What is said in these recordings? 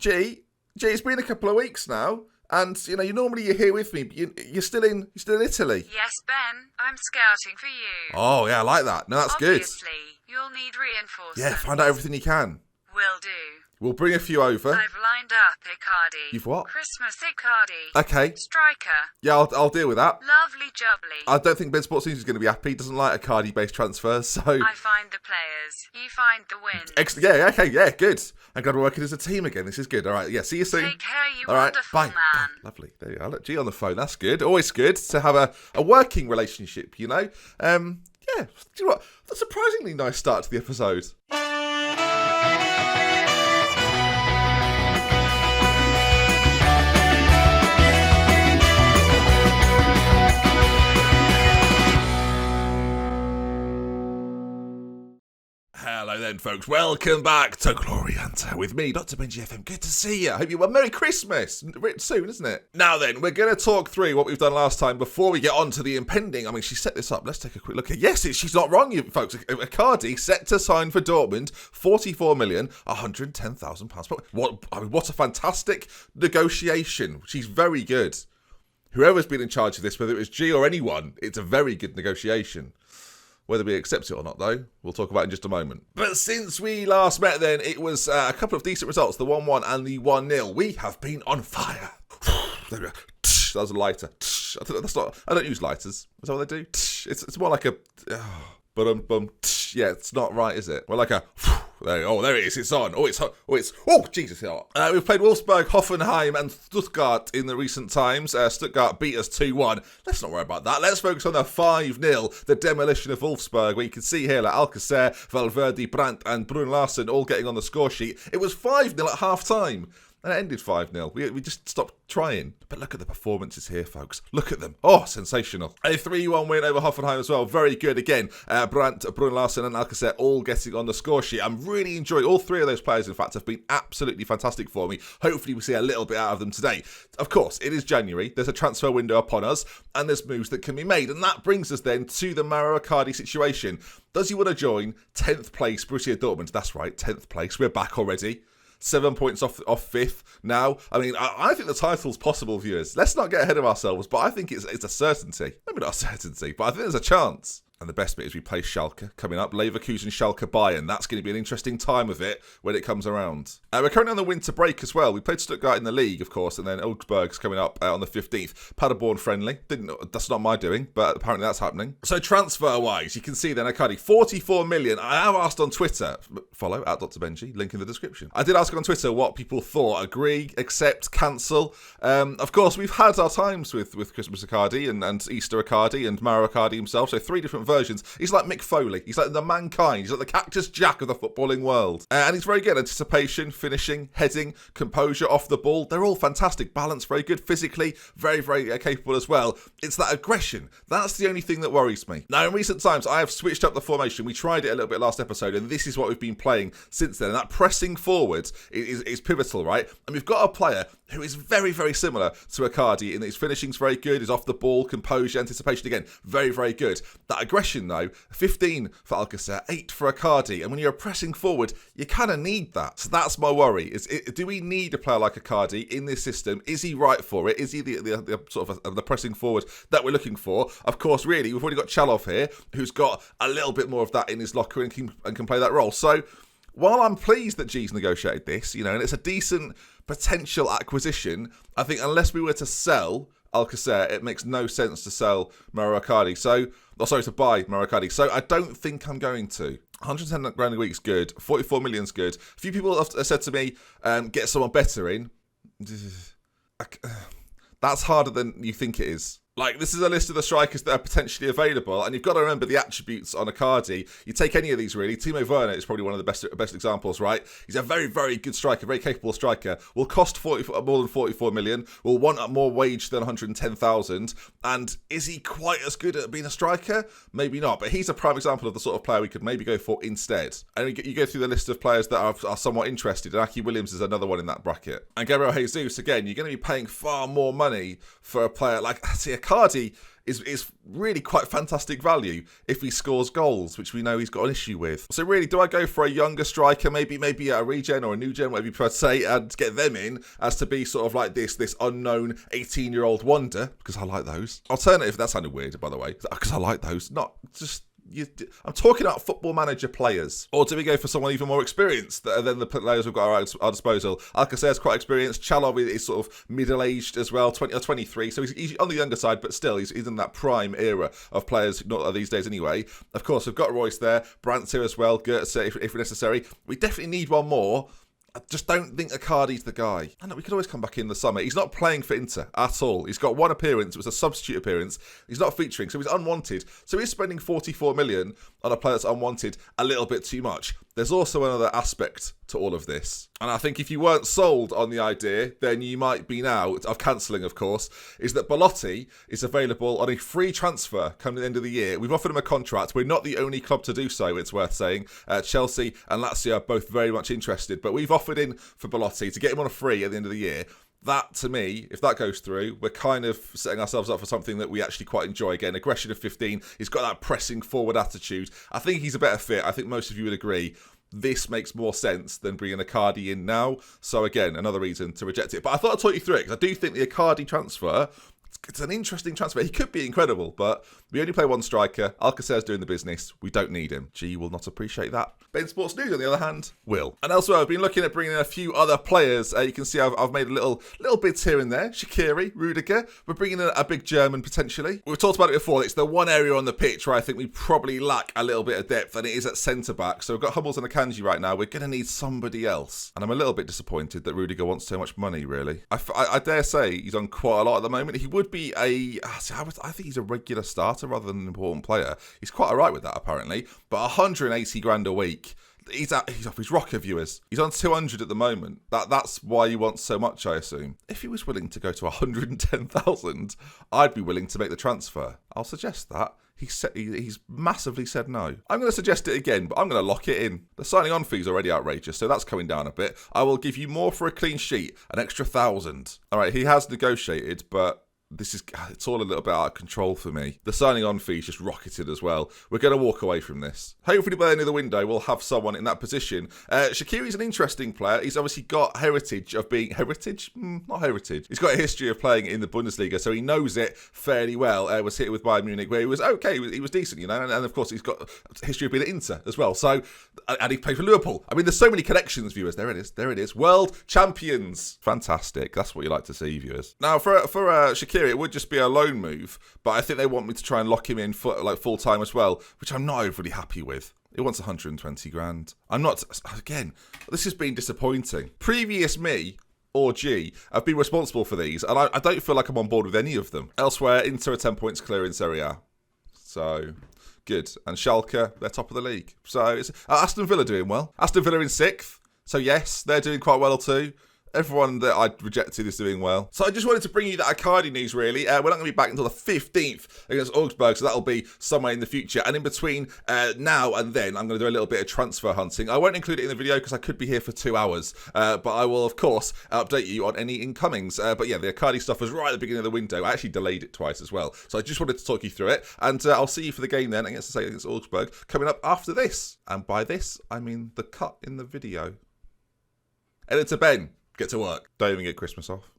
G, it's been a couple of weeks now, and you're here with me, but you're still in Italy. Yes, Ben, I'm scouting for you. Oh yeah, I like that. No, that's good. Obviously, you'll need reinforcements. Yeah, find out everything you can. Will do. We'll bring a few over. I've lined up Icardi. You've what? Christmas Icardi. Okay. Striker. Yeah, I'll deal with that. Lovely jubbly. I don't think Ben Sports News is going to be happy. He doesn't like Icardi-based transfers, so... I find the players. You find the wins. Yeah, okay, yeah, good. I'm glad we're working as a team again. This is good. All right, yeah, see you soon. Take care, you all right, wonderful bye. man. Lovely. There you are. Look, G on the phone. That's good. Always good to have a working relationship, Yeah. Do you know what? That's a surprisingly nice start to the episode. Hello then, folks. Welcome back to Glory Hunter with me, DoctorBenjyFM. Good to see you. I hope you well. Merry Christmas. Soon, isn't it? Now then, we're going to talk through what we've done last time before we get on to the impending. I mean, she set this up. Let's take a quick look at. Yes, she's not wrong, you folks. Icardi set to sign for Dortmund, £44,110,000. What a fantastic negotiation. She's very good. Whoever's been in charge of this, whether it was G or anyone, it's a very good negotiation. Whether we accept it or not, though, we'll talk about in just a moment. But since we last met then, it was a couple of decent results, the 1-1 and the 1-0. We have been on fire. There we go. That was a lighter. I don't use lighters. Is that what they do? It's more like a... Yeah, it's not right, is it? We're like a... There it is. It's on. Oh, Jesus. We've played Wolfsburg, Hoffenheim and Stuttgart in the recent times. Stuttgart beat us 2-1. Let's not worry about that. Let's focus on the 5-0, the demolition of Wolfsburg, where you can see here, like Alcacer, Valverde, Brandt and Brun Larsen all getting on the score sheet. It was 5-0 at half-time. And it ended 5-0. We just stopped trying. But look at the performances here, folks. Look at them. Oh, sensational. A 3-1 win over Hoffenheim as well. Very good again. Brandt, Brun Larsen and Alcacer all getting on the score sheet. I'm really enjoying all three of those players, in fact, have been absolutely fantastic for me. Hopefully we see a little bit out of them today. Of course, it is January. There's a transfer window upon us and there's moves that can be made. And that brings us then to the Mauro Icardi situation. Does he want to join 10th place Borussia Dortmund? That's right, 10th place. We're back already. 7 points off 5th now. I mean, I think the title's possible, viewers. Let's not get ahead of ourselves, but I think it's a certainty. Maybe not a certainty, but I think there's a chance. And the best bit is we play Schalke coming up. Leverkusen, Schalke, Bayern. That's going to be an interesting time of it when it comes around. We're currently on the winter break as well. We played Stuttgart in the league, of course, and then Augsburg's coming up on the 15th. Paderborn friendly. That's not my doing, but apparently that's happening. So transfer-wise, you can see then Icardi, 44 million. I have asked on Twitter, follow at DoctorBenjy, link in the description. I did ask on Twitter what people thought. Agree, accept, cancel. Of course, we've had our times with Christmas Icardi and Easter Icardi and Mauro Icardi himself, so 3 different versions. He's like Mick Foley. He's like the mankind. He's like the Cactus Jack of the footballing world. And he's very good. Anticipation, finishing, heading, composure off the ball. They're all fantastic. Balance, very good. Physically, very, very capable as well. It's that aggression. That's the only thing that worries me. Now, in recent times, I have switched up the formation. We tried it a little bit last episode, and this is what we've been playing since then. And that pressing forward is pivotal, right? And we've got a player who is very, very similar to Icardi in that his finishing's very good, his off-the-ball, composure, anticipation, again, very, very good. That aggression, though, 15 for Alcacer, 8 for Icardi, and when you're pressing forward, you kind of need that. So that's my worry. Do we need a player like Icardi in this system? Is he right for it? Is he the sort of the pressing forward that we're looking for? Of course, really, we've already got Chalov here, who's got a little bit more of that in his locker and can play that role. So while I'm pleased that G's negotiated this, and it's a decent potential acquisition, I think unless we were to sell Alcacer, it makes no sense to sell Mauro Icardi. To buy Mauro Icardi. So I don't think I'm going to. 110 grand a week's good. 44 million's good. A few people have said to me, get someone better in. That's harder than you think it is. Like, this is a list of the strikers that are potentially available, and you've got to remember the attributes on Icardi. You take any of these, really. Timo Werner is probably one of the best examples, right? He's a very, very good striker, very capable striker. Will cost more than 44 million. Will want a more wage than 110,000. And is he quite as good at being a striker? Maybe not, but he's a prime example of the sort of player we could maybe go for instead. And you go through the list of players that are somewhat interested, and Aki Williams is another one in that bracket. And Gabriel Jesus, again, you're going to be paying far more money for a player like, see, Icardi is really quite fantastic value if he scores goals, which we know he's got an issue with. So really, do I go for a younger striker, maybe a regen or a new gen, whatever you prefer to say, and get them in as to be sort of like this unknown 18-year-old wonder? Because I like those. Alternative, that sounded weird, by the way, because I like those. Not just... I'm talking about Football Manager players. Or do we go for someone even more experienced than the players we've got at our disposal? Alcacer's quite experienced. Chalov is sort of middle-aged as well, 20 or 23. So he's on the younger side, but still, he's in that prime era of players, not these days anyway. Of course, we've got Royce there, Brandt here as well, Goetze if necessary. We definitely need one more. I just don't think Icardi's the guy. I know we could always come back in the summer. He's not playing for Inter at all. He's got one appearance. It was a substitute appearance. He's not featuring, so he's unwanted. So he's spending 44 million on a player that's unwanted a little bit too much. There's also another aspect to all of this. And I think if you weren't sold on the idea, then you might be now, of cancelling of course, is that Belotti is available on a free transfer coming the end of the year. We've offered him a contract. We're not the only club to do so, it's worth saying. Chelsea and Lazio are both very much interested, but we've offered in for Belotti to get him on a free at the end of the year. That, to me, if that goes through, we're kind of setting ourselves up for something that we actually quite enjoy. Again, aggression of 15. He's got that pressing forward attitude. I think he's a better fit. I think most of you would agree. This makes more sense than bringing Icardi in now. So again, another reason to reject it. But I thought I'd talk you through it, because I do think the Icardi transfer, it's an interesting transfer. He could be incredible, but we only play one striker. Alcacer's doing the business. We don't need him. G will not appreciate that. Ben Sports News, on the other hand, will. And elsewhere, I've been looking at bringing in a few other players. You can see I've made a little bits here and there. Shaqiri, Rudiger. We're bringing in a big German, potentially. We've talked about it before. It's the one area on the pitch where I think we probably lack a little bit of depth, and it is at centre-back. So we've got Hummels and Akanji right now. We're going to need somebody else. And I'm a little bit disappointed that Rudiger wants so much money, really. I dare say he's on quite a lot at the moment. He would be I think he's a regular starter rather than an important player. He's quite alright with that, apparently. But 180 grand a week. He's off his rocker, viewers. He's on 200 at the moment. That's why he wants so much, I assume. If he was willing to go to 110,000, I'd be willing to make the transfer. I'll suggest that. He's massively said no. I'm going to suggest it again, but I'm going to lock it in. The signing on fee's already outrageous, so that's coming down a bit. I will give you more for a clean sheet, an extra 1,000. All right, he has negotiated, but it's all a little bit out of control for me. The signing on fee's just rocketed as well. We're going to walk away from this. Hopefully by the end of the window, we'll have someone in that position. Shaqiri's an interesting player. He's obviously got heritage of being... Heritage? Not heritage. He's got a history of playing in the Bundesliga, so he knows it fairly well. Was hit with Bayern Munich, where he was okay. He was decent, you know, and of course he's got a history of being at Inter as well. So, and he played for Liverpool. I mean, there's so many connections, viewers. There it is. World champions. Fantastic. That's what you like to see, viewers. Now, for Shaqiri, it would just be a loan move, but I think they want me to try and lock him in for full time as well, which I'm not overly happy with. It wants 120 grand. I'm not, again, this has been disappointing. Previous me or G have been responsible for these, and I don't feel like I'm on board with any of them. Elsewhere, Inter are 10 points clear in Serie A. So, good. And Schalke, they're top of the league. So, it's Aston Villa doing well. Aston Villa in 6th. So, yes, they're doing quite well too. Everyone that I rejected is doing well. So I just wanted to bring you that Icardi news, really. We're not going to be back until the 15th against Augsburg, so that'll be somewhere in the future. And in between now and then, I'm going to do a little bit of transfer hunting. I won't include it in the video because I could be here for 2 hours. But I will, of course, update you on any incomings. But yeah, the Icardi stuff was right at the beginning of the window. I actually delayed it twice as well. So I just wanted to talk you through it. And I'll see you for the game then, against Augsburg, coming up after this. And by this, I mean the cut in the video. Editor Ben. Get to work. Don't even get Christmas off.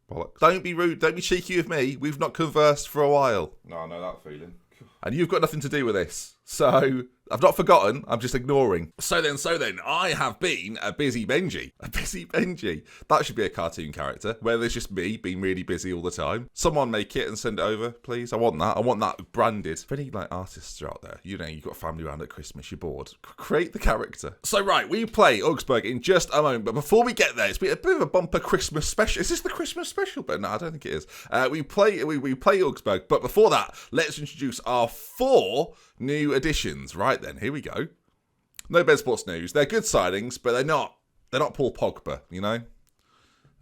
Bollocks. Don't be rude. Don't be cheeky with me. We've not conversed for a while. No, I know that feeling. And you've got nothing to do with this. So, I've not forgotten. I'm just ignoring. So then, I have been a busy Benji. A busy Benji. That should be a cartoon character, where there's just me being really busy all the time. Someone make it and send it over, please. I want that. I want that branded. If any artists are out there, you know, you've got family around at Christmas, you're bored. Create the character. So right, we play Augsburg in just a moment, but before we get there, it's been a bit of a bumper Christmas special. Is this the Christmas special? But no, I don't think it is. We play Augsburg, but before that, let's introduce our 4 new additions. Right then, here we go. No Ben Sports news. They're good signings, but they're not Paul Pogba, you know?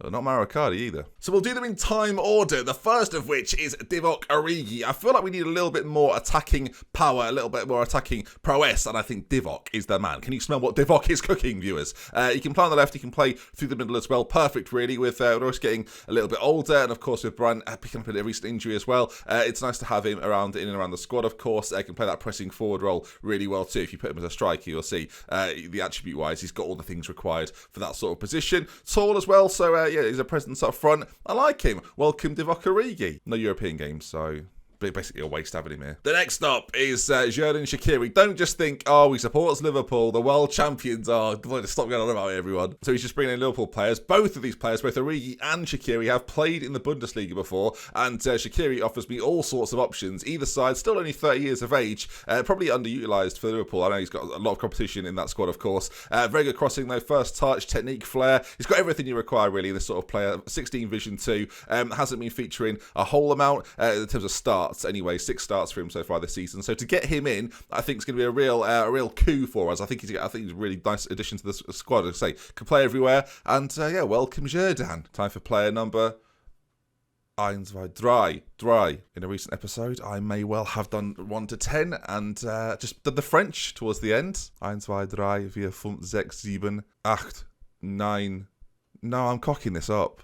Not Mario Kart either. So we'll do them in time order. The first of which is Divock Origi. I feel like we need a little bit more attacking power, a little bit more attacking prowess, and I think Divock is the man. Can you smell what Divock is cooking, viewers? He can play on the left, he can play through the middle as well. Perfect, really, with Royce getting a little bit older, and of course with Brandt picking up a recent injury as well. It's nice to have him around in and around the squad, of course. He can play that pressing forward role really well too. If you put him as a striker, you'll see the attribute-wise, he's got all the things required for that sort of position. Tall as well, so yeah, he's a presence up front. I like him. Welcome Divock Origi. No European games, so basically a waste having him here. The next up is Xherdan Shaqiri. Don't just think, oh, he supports Liverpool, the world champions. Oh, stop going on about it, everyone. So he's just bringing in Liverpool players. Both of these players, both Origi and Shaqiri, have played in the Bundesliga before, and Shaqiri offers me all sorts of options. Either side, still only 30 years of age, probably underutilised for Liverpool. I know he's got a lot of competition in that squad, of course. Very good crossing, though. First touch, technique, flair. He's got everything you require, really, this sort of player. 16 vision, too. Hasn't been featuring a whole amount in terms of starts. Anyway, 6 starts for him so far this season. So to get him in, I think it's going to be a real coup for us. I think he's a really nice addition to the squad. As I say, can play everywhere. And yeah, welcome Xherdan. Time for player number 1, 2, 3. In a recent episode, I may well have done 1 to 10 and just done the French towards the end. 1, 2, 3, 4, 5, 6, 7, 8, 9. No, I'm cocking this up.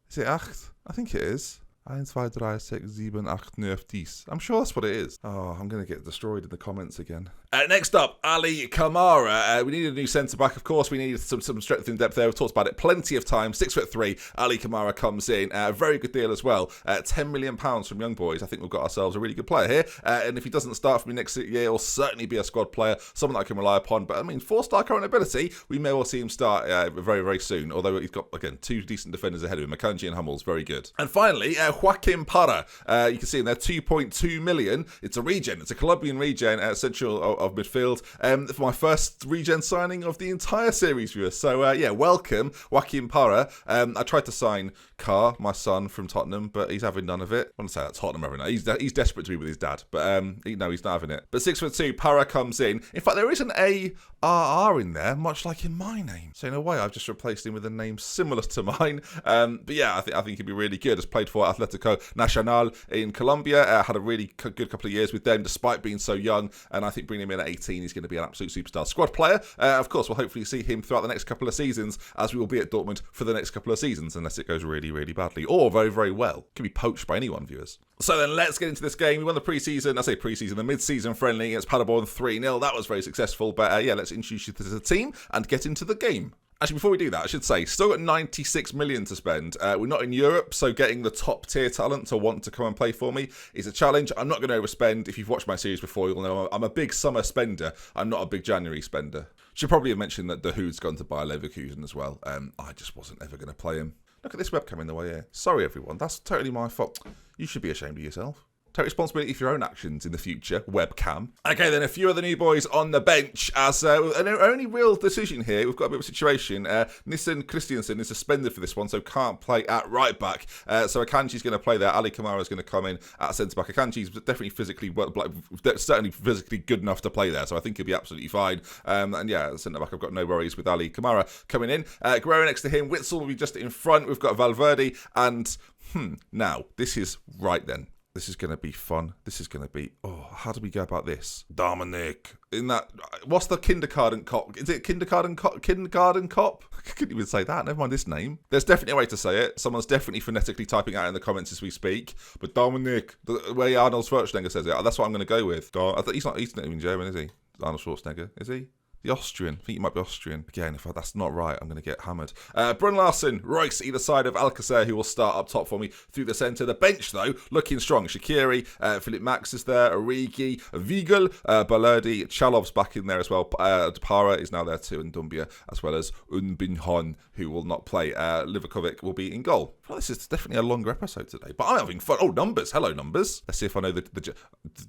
Is it 8? I think it is. 1, 2, 3, 6, 7, 8, 9, 10. I'm sure that's what it is. Oh, I'm going to get destroyed in the comments again. Next up, Ali Kamara. We needed a new centre-back, of course. We needed some strength in depth there. We've talked about it plenty of times. 6'3", Ali Kamara comes in. A very good deal as well. £10 million from Young Boys. I think we've got ourselves a really good player here. And if he doesn't start for me next year, he'll certainly be a squad player, someone that I can rely upon. But, I mean, 4-star current ability, we may well see him start very, very soon. Although he's got, again, 2 decent defenders ahead of him. Akanji and Hummels, very good. And finally, Joaquim Parra. You can see in there, 2.2 million. It's a regen. It's a Colombian regen at central of midfield. For my first regen signing of the entire series, viewers. So, yeah, welcome, Joaquim Parra. I tried to sign Carr, my son, from Tottenham, but he's having none of it. I want to say that Tottenham having none. He's desperate to be with his dad, but no, he's not having it. But 6'2", Parra comes in. In fact, there is an ARR in there, much like in my name. So in a way, I've just replaced him with a name similar to mine. But yeah, I think he'd be really good. Has played for Atletico Nacional in Colombia. Had a really good couple of years with them, despite being so young. And I think bringing him in at 18, he's going to be an absolute superstar squad player. Of course, we'll hopefully see him throughout the next couple of seasons, as we will be at Dortmund for the next couple of seasons, unless it goes really, really badly, or very, very well. Could be poached by anyone, viewers. So then let's get into this game. We won the the mid-season friendly against Paderborn 3-0. That was very successful. But yeah, let's introduce you to the team and get into the game. Actually, before we do that, I should say, still got 96 million to spend. We're not in Europe, so getting the top tier talent to want to come and play for me is a challenge. I'm not going to overspend. If you've watched my series before, you'll know I'm a big summer spender. I'm not a big January spender. Should probably have mentioned that the Hood's gone to Bayer Leverkusen as well. I just wasn't ever going to play him. Look at this webcam in the way here. Sorry, everyone. That's totally my fault. You should be ashamed of yourself. Take responsibility for your own actions in the future, webcam. Okay, then a few of the new boys on the bench. As an only real decision here, we've got a bit of a situation. Nissen Christiansen is suspended for this one, so can't play at right back. So Akanji's going to play there. Ali Kamara is going to come in at centre back. Akanji's definitely certainly physically good enough to play there, so I think he'll be absolutely fine. And yeah, centre back, I've got no worries with Ali Kamara coming in. Guerrero next to him. Witzel will be just in front. We've got Valverde, and now this is right then. This is going to be fun. This is going to be... Oh, how do we go about this? Dominic. In that... What's the kindergarten cop? Is it kindergarten cop? Kindergarten cop? I couldn't even say that. Never mind this name. There's definitely a way to say it. Someone's definitely phonetically typing out in the comments as we speak. But Dominic, the way Arnold Schwarzenegger says it, that's what I'm going to go with. He's not even German, is he? Arnold Schwarzenegger, is he? The Austrian. I think he might be Austrian. Again, if that's not right, I'm going to get hammered. Brun Larsen, Royce, either side of Alcacer, who will start up top for me through the centre. The bench, though, looking strong. Shaqiri, Philip Max is there, Origi, Vigal, Balerdi, Chalov's back in there as well. Parra is now there too, and Dumbia, as well as Unbinhon, who will not play. Livakovic will be in goal. Well, this is definitely a longer episode today, but I'm having fun. Oh, numbers. Hello, numbers. Let's see if I know the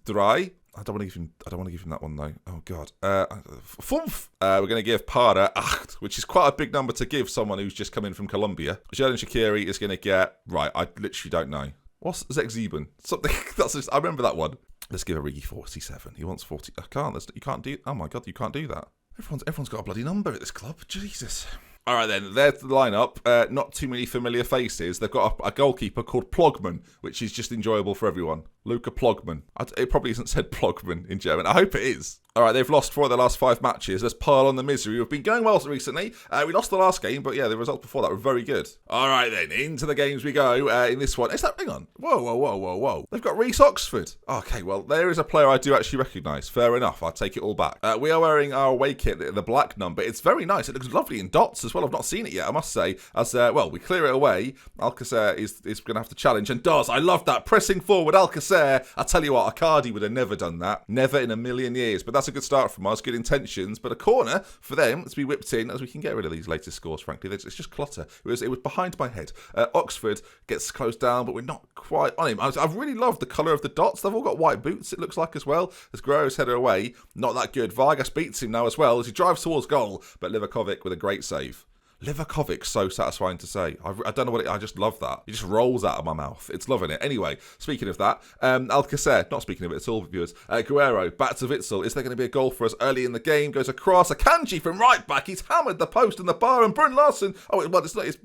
dry. I don't want to give him that one though. Oh god. Fünf. We're going to give Parra 8, which is quite a big number to give someone who's just come in from Colombia. Xherdan Shaqiri is going to get right. I literally don't know. What's Zek7? Something. I remember that one. Let's give Origi 47. He wants 40. I can't. You can't do. Oh my god, you can't do that. Everyone's got a bloody number at this club. Jesus. All right, then. There's the lineup. Not too many familiar faces. They've got a goalkeeper called Plogman, which is just enjoyable for everyone. Luca Plogman. It probably isn't said Plogman in German. I hope it is. All right, they've lost 4 of their last 5 matches. Let's pile on the misery. We've been going well recently. We lost the last game, but yeah, the results before that were very good. All right, then. Into the games we go. In this one. Hang on. Whoa. They've got Reece Oxford. Okay, well, there is a player I do actually recognise. Fair enough. I'll take it all back. We are wearing our away kit, the black number. It's very nice. It looks lovely in dots as well. I've not seen it yet, I must say. As we clear it away. Alcacer is going to have to challenge and does. I love that. Pressing forward, Alcacer. I tell you what, Icardi would have never done that. Never in a million years. But that's a good start from us. Good intentions. But a corner for them to be whipped in as we can get rid of these latest scores, frankly. It's just clutter. It was behind my head. Oxford gets closed down, but we're not quite on him. I've really loved the colour of the dots. They've all got white boots, it looks like, as well. As Guerrero's header away. Not that good. Vargas beats him now as well as he drives towards goal. But Livakovic with a great save. Livakovic, so satisfying to say. I don't know what I just love that. It just rolls out of my mouth. It's loving it. Anyway, speaking of that, Alcacer, not speaking of it at all, viewers. Guerrero, back to Witsel. Is there going to be a goal for us early in the game? Goes across. Akanji from right back. He's hammered the post and the bar. And Brun Larsen.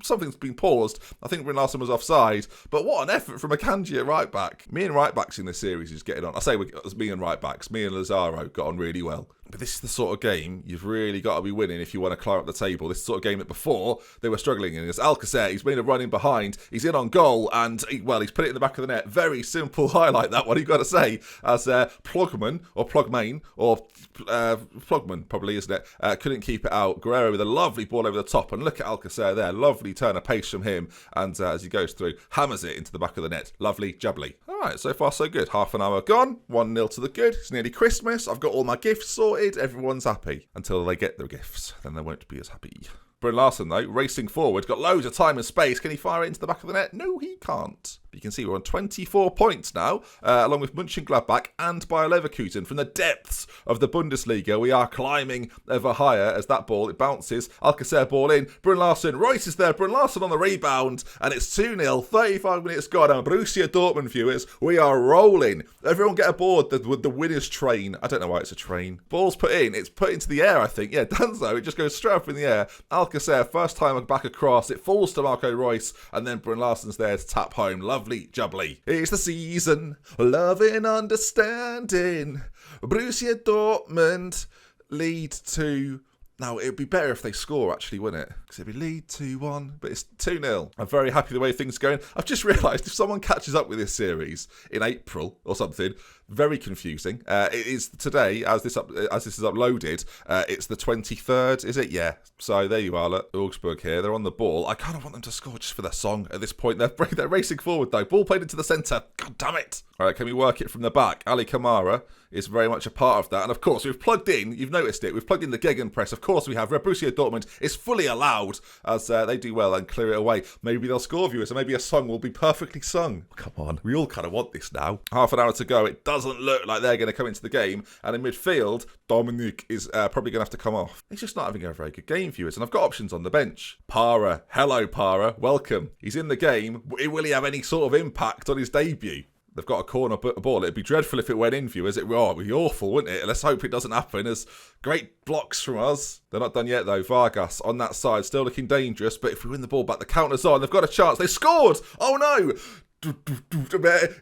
Something's been paused. I think Brun Larsen was offside. But what an effort from Akanji at right back. Me and right backs in this series is getting on. I say me and right backs. Me and Lazaro got on really well. But this is the sort of game you've really got to be winning if you want to climb up the table. This is the sort of game that before they were struggling in. It's Alcacer, he's made a run in behind, he's in on goal, and he's put it in the back of the net. Very simple highlight, that one, you've got to say. As Plogman, or Plogmain, or Plogman probably, isn't it? Couldn't keep it out. Guerrero with a lovely ball over the top, and look at Alcacer there. Lovely turn of pace from him, and as he goes through, hammers it into the back of the net. Lovely jubbly. All right, so far so good. Half an hour gone, 1-0 to the good. It's nearly Christmas. I've got all my gifts sorted. Everyone's happy until they get their gifts. Then they won't be as happy. Brun Larsen, though, racing forward, got loads of time and space. Can he fire it into the back of the net? No, he can't. But you can see we're on 24 points now, along with Mönchengladbach and Bayer Leverkusen. From the depths of the Bundesliga, we are climbing ever higher as that ball, it bounces. Alcacer ball in. Brun Larsen, Royce is there. Brun Larsen on the rebound. And it's 2-0, 35 minutes gone. And Borussia Dortmund, viewers, we are rolling. Everyone get aboard the winner's train. I don't know why it's a train. Ball's put in. It's put into the air, I think. Yeah, Danzo, it just goes straight up in the air. Alcacer, first time back across. It falls to Marco Royce. And then Brun Larsen's there to tap home. Lovely jubbly. It's the season. Love and understanding. Borussia Dortmund lead to... Now, it would be better if they score, actually, wouldn't it? Because it'd be lead 2-1, but it's 2-0. I'm very happy the way things are going. I've just realised if someone catches up with this series in April or something, very confusing. It is today, as this is uploaded, it's the 23rd, is it? Yeah. So there you are, look, Augsburg here. They're on the ball. I kind of want them to score just for their song at this point. They're racing forward, though. Ball played into the centre. God damn it. All right, can we work it from the back? Ali Kamara is very much a part of that. And of course, we've plugged in, you've noticed it, we've plugged in the Gegenpress. Of course we have. Borussia Dortmund is fully allowed as they do well and clear it away. Maybe they'll score, viewers, and maybe a song will be perfectly sung. Come on, we all kind of want this now. Half an hour to go. It doesn't look like they're going to come into the game. And in midfield, Dominic is probably going to have to come off. He's just not having a very good game, viewers. And I've got options on the bench. Para. Hello, Para. Welcome. He's in the game. Will he have any sort of impact on his debut? They've got a corner ball. It'd be dreadful if it went in, viewers. It would be awful, wouldn't it? Let's hope it doesn't happen. There's great blocks from us. They're not done yet, though. Vargas on that side, still looking dangerous. But if we win the ball back, the counter's on. They've got a chance. They scored! Oh, no!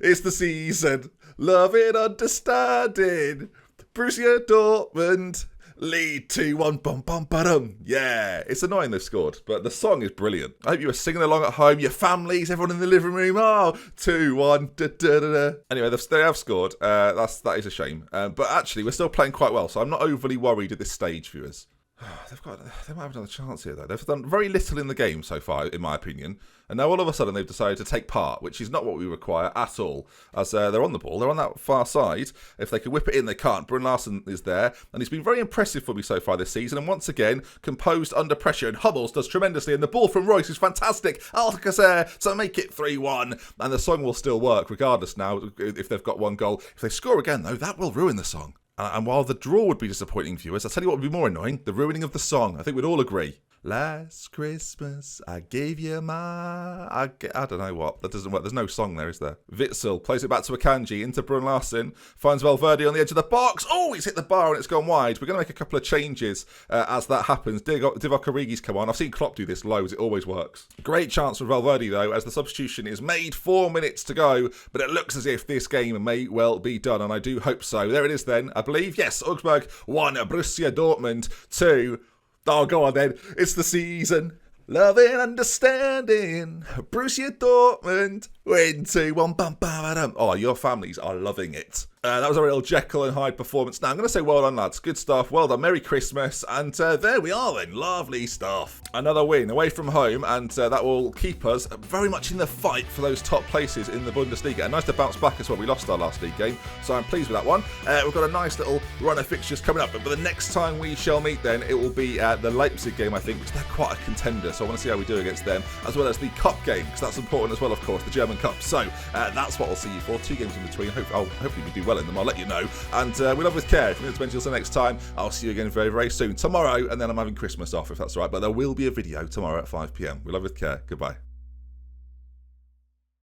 It's the season. Love it, understanding. Borussia Dortmund lead 2-1. Bum, bum, ba-dum. Yeah, it's annoying they've scored, but the song is brilliant. I hope you were singing along at home, your families, everyone in the living room. Oh, 2-1. Da, da, da, da. Anyway, they have scored. That is a shame. But actually, we're still playing quite well, so I'm not overly worried at this stage, viewers. They might have another chance here, though. They've done very little in the game so far, in my opinion. And now all of a sudden they've decided to take part, which is not what we require at all. As they're on the ball, they're on that far side. If they can whip it in, they can't. Brun Larsen is there, and he's been very impressive for me so far this season. And once again, composed under pressure. And Hummels does tremendously. And the ball from Royce is fantastic. Alcacer to make it 3-1. And the song will still work regardless now if they've got one goal. If they score again, though, that will ruin the song. And while the draw would be disappointing, viewers, I'll tell you what would be more annoying, the ruining of the song. I think we'd all agree. Last Christmas, I gave you my... I don't know what. That doesn't work. There's no song there, is there? Witzel plays it back to Akanji, into Brun Larsen, finds Valverde on the edge of the box. Oh, he's hit the bar and it's gone wide. We're going to make a couple of changes as that happens. Divock Origi's come on. I've seen Klopp do this loads. It always works. Great chance for Valverde, though, as the substitution is made. 4 minutes to go, but it looks as if this game may well be done, and I do hope so. There it is then, I believe. Yes, Augsburg 1, Borussia Dortmund 2. Oh, go on then. It's the season. Love and understanding. Borussia Dortmund win 2-1. Bam, bam, bam. Oh, your families are loving it. That was a real Jekyll and Hyde performance. Now, I'm going to say well done, lads. Good stuff. Well done. Merry Christmas. And there we are then. Lovely stuff. Another win away from home, and that will keep us very much in the fight for those top places in the Bundesliga. And nice to bounce back as well. We lost our last league game, so I'm pleased with that one. We've got a nice little run of fixtures coming up, but the next time we shall meet then, it will be the Leipzig game, I think, which they're quite a contender, so I want to see how we do against them, as well as the Cup game, because that's important as well, of course, the German Cup. So that's what I'll see you for. 2 games in between. Hopefully we do well in them. I'll let you know. And we love with care. From here to next time, I'll see you again very, very soon. Tomorrow, and then I'm having Christmas off, if that's all right. But there will be a video tomorrow at 5 p.m. We love with care. Goodbye.